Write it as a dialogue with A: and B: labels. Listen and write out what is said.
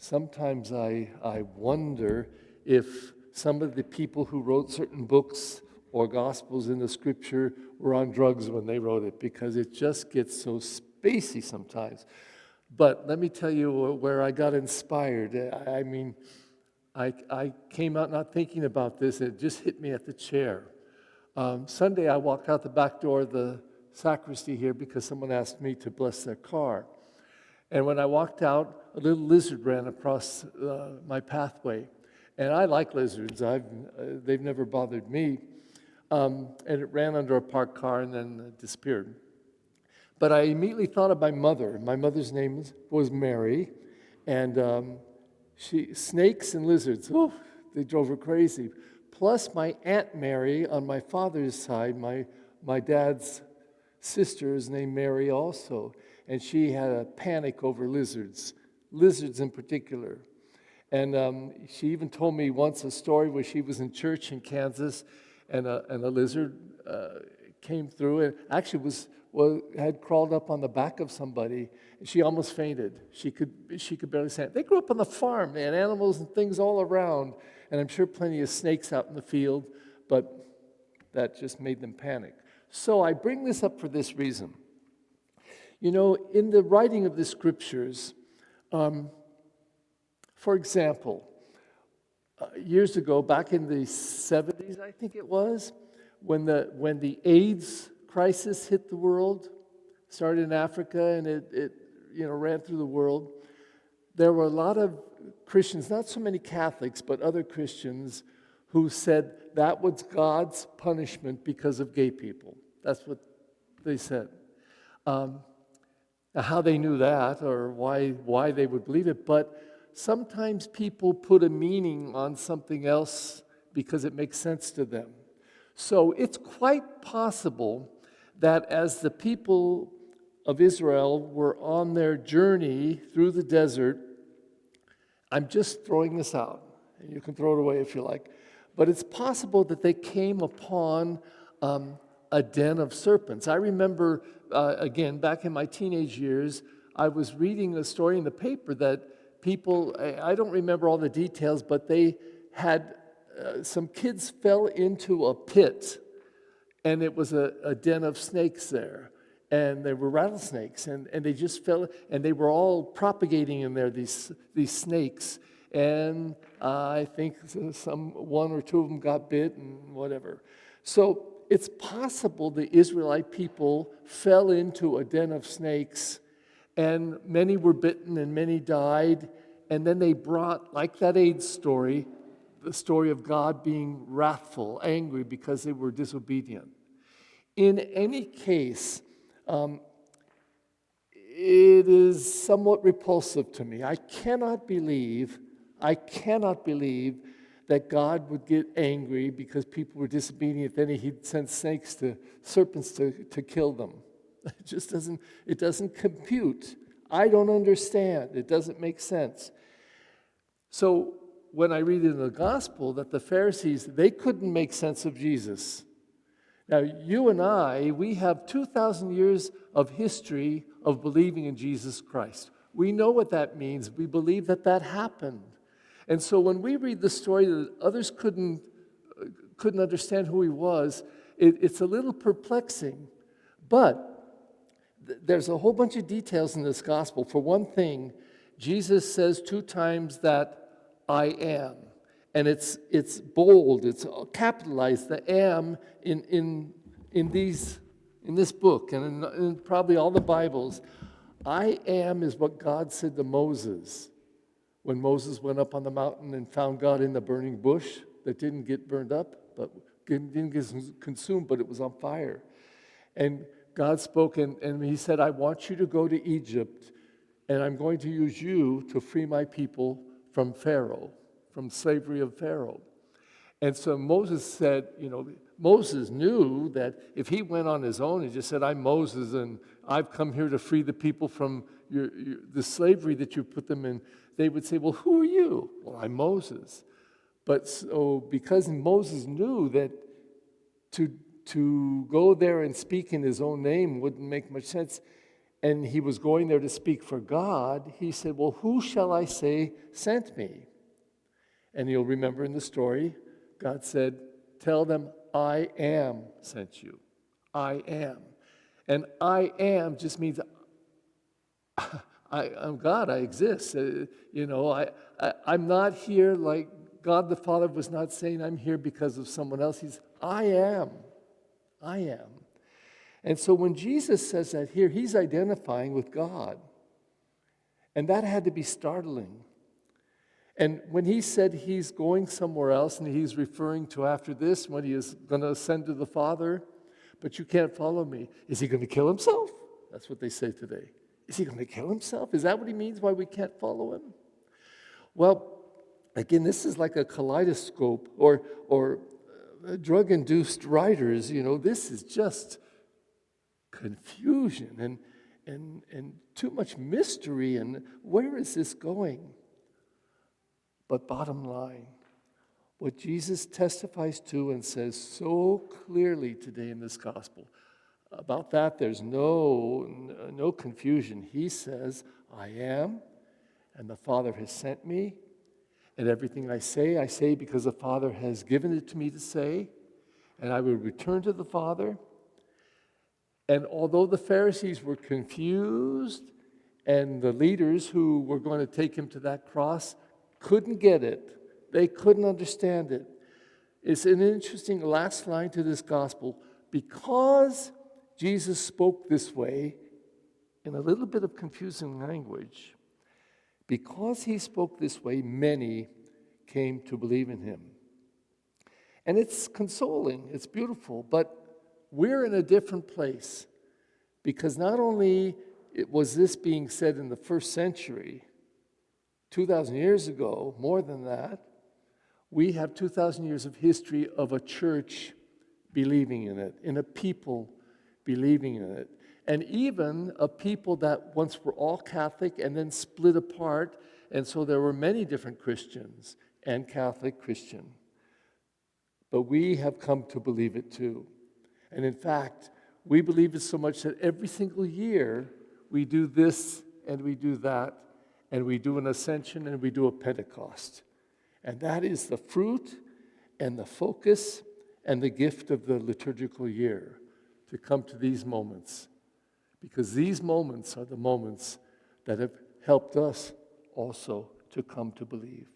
A: sometimes I wonder if some of the people who wrote certain books or gospels in the scripture were on drugs when they wrote it, because it just gets so spacey sometimes. But let me tell you where I got inspired. I mean, I came out not thinking about this, and it just hit me at the chair. Sunday, I walked out the back door of the sacristy here because someone asked me to bless their car. And when I walked out, a little lizard ran across my pathway. And I like lizards. They've never bothered me. And it ran under a parked car and then disappeared. But I immediately thought of my mother. My mother's name was Mary. And snakes and lizards, they drove her crazy. Plus my Aunt Mary on my father's side, my dad's sister is named Mary also. And she had a panic over lizards in particular. And she even told me once a story where she was in church in Kansas, and a lizard came through and actually had crawled up on the back of somebody, and she almost fainted. She could barely stand. They grew up on the farm, man, animals and things all around, and I'm sure plenty of snakes out in the field, but that just made them panic. So I bring this up for this reason. You know, in the writing of the scriptures, for example, years ago, back in the 70s, I think it was, when the AIDS crisis hit the world, started in Africa, and it ran through the world, there were a lot of Christians, not so many Catholics, but other Christians, who said that was God's punishment because of gay people. That's what they said. Now, how they knew that or why they would believe it, but sometimes people put a meaning on something else because it makes sense to them. So it's quite possible that as the people of Israel were on their journey through the desert, I'm just throwing this out, and you can throw it away if you like, but it's possible that they came upon a den of serpents. I remember, again, back in my teenage years, I was reading a story in the paper that people, I don't remember all the details, but they had, some kids fell into a pit, and it was a den of snakes there, and there were rattlesnakes, and they just fell, and they were all propagating in there, these snakes, and I think one or two of them got bit and whatever. So it's possible the Israelite people fell into a den of snakes, and many were bitten and many died, and then they brought, like that AIDS story, the story of God being wrathful, angry because they were disobedient. In any case, it is somewhat repulsive to me. I cannot believe that God would get angry because people were disobedient, then he'd send serpents to kill them. It doesn't compute. I don't understand. It doesn't make sense. So when I read in the gospel that the Pharisees, they couldn't make sense of Jesus. Now, you and I, we have 2,000 years of history of believing in Jesus Christ. We know what that means. We believe that happened. And so when we read the story that others couldn't understand who he was, it's a little perplexing. But there's a whole bunch of details in this gospel. For one thing, Jesus says 2 times that I am. And it's bold, it's capitalized, the am in this book and in probably all the Bibles. I am is what God said to Moses when Moses went up on the mountain and found God in the burning bush that didn't get burned up, but didn't get consumed, but it was on fire. And God spoke and he said, I want you to go to Egypt, and I'm going to use you to free my people from Pharaoh, from slavery of Pharaoh. And so Moses said, Moses knew that if he went on his own and just said, I'm Moses and I've come here to free the people from the slavery that you put them in, they would say, well, who are you? Well, I'm Moses. But so because Moses knew that to go there and speak in his own name wouldn't make much sense, and he was going there to speak for God, he said, well, who shall I say sent me? And you'll remember in the story, God said, tell them, I am sent you. I am. And I am just means I'm God, I exist. I'm not here like God the Father was not saying I'm here because of someone else. I am. I am. And so when Jesus says that here, he's identifying with God. And that had to be startling. And when he said he's going somewhere else, and he's referring to after this, when he is going to ascend to the Father, but you can't follow me. Is he going to kill himself? That's what they say today. Is he going to kill himself? Is that what he means, why we can't follow him? Well, again, this is like a kaleidoscope or drug-induced writers. This is just confusion and too much mystery, and where is this going? But bottom line, what Jesus testifies to and says so clearly today in this gospel, about that there's no confusion. He says, I am, and the Father has sent me, and everything I say because the Father has given it to me to say, and I will return to the Father. And although the Pharisees were confused, and the leaders who were going to take him to that cross couldn't get it, they couldn't understand it. It's an interesting last line to this gospel. Because Jesus spoke this way, in a little bit of confusing language, because he spoke this way, many came to believe in him. And it's consoling, it's beautiful, but we're in a different place, because not only was this being said in the first century, 2,000 years ago, more than that, we have 2,000 years of history of a church believing in it, in a people believing in it, and even a people that once were all Catholic and then split apart, and so there were many different Christians and Catholic Christian. But we have come to believe it too. And in fact, we believe it so much that every single year we do this and we do that, and we do an Ascension and we do a Pentecost. And that is the fruit and the focus and the gift of the liturgical year, to come to these moments. Because these moments are the moments that have helped us also to come to believe.